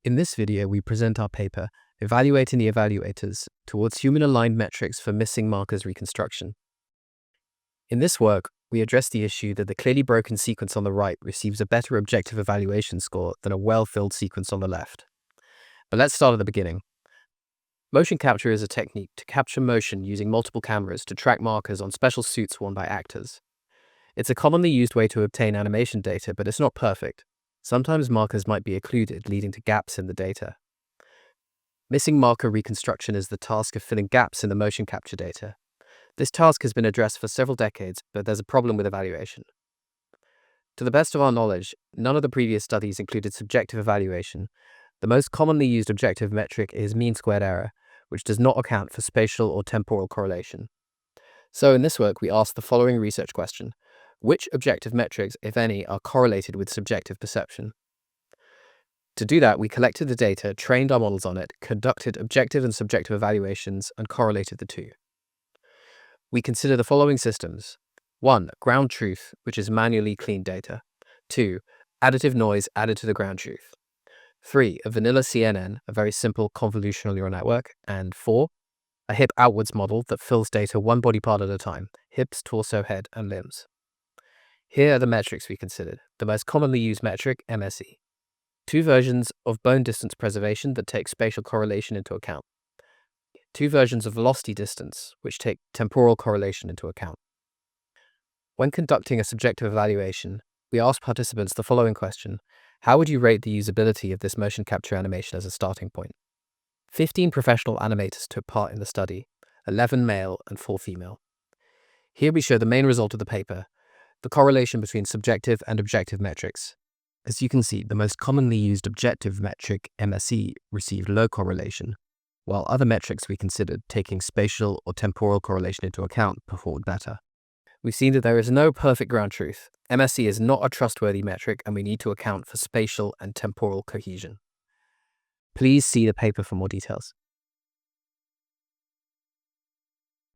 In this video, we present our paper, Evaluating the Evaluators towards Human-Aligned Metrics for Missing Markers Reconstruction. In this work, we address the issue that the clearly broken sequence on the right receives a better objective evaluation score than a well-filled sequence on the left. But let's start at the beginning. Motion capture is a technique to capture motion using multiple cameras to track markers on special suits worn by actors. It's a commonly used way to obtain animation data, but it's not perfect. Sometimes markers might be occluded, leading to gaps in the data. Missing marker reconstruction is the task of filling gaps in the motion capture data. This task has been addressed for several decades, but there's a problem with evaluation. To the best of our knowledge, none of the previous studies included subjective evaluation. The most commonly used objective metric is mean squared error, which does not account for spatial or temporal correlation. So in this work, we asked the following research question: which objective metrics, if any, are correlated with subjective perception? To do that, we collected the data, trained our models on it, conducted objective and subjective evaluations, and correlated the two. We consider the following systems: 1. Ground truth, which is manually cleaned data. 2. Additive noise added to the ground truth. 3. A vanilla CNN, a very simple convolutional neural network. And 4. A hip outwards model that fills data one body part at a time: hips, torso, head, and limbs. Here are the metrics we considered. The most commonly used metric, MSE. 2 versions of bone distance preservation that take spatial correlation into account. 2 versions of velocity distance, which take temporal correlation into account. When conducting a subjective evaluation, we asked participants the following question: how would you rate the usability of this motion capture animation as a starting point? 15 professional animators took part in the study, 11 male and 4 female. Here we show the main result of the paper, the correlation between subjective and objective metrics. As you can see, the most commonly used objective metric, MSE, received low correlation, while other metrics we considered, taking spatial or temporal correlation into account, performed better. We've seen that there is no perfect ground truth. MSE is not a trustworthy metric, and we need to account for spatial and temporal cohesion. Please see the paper for more details.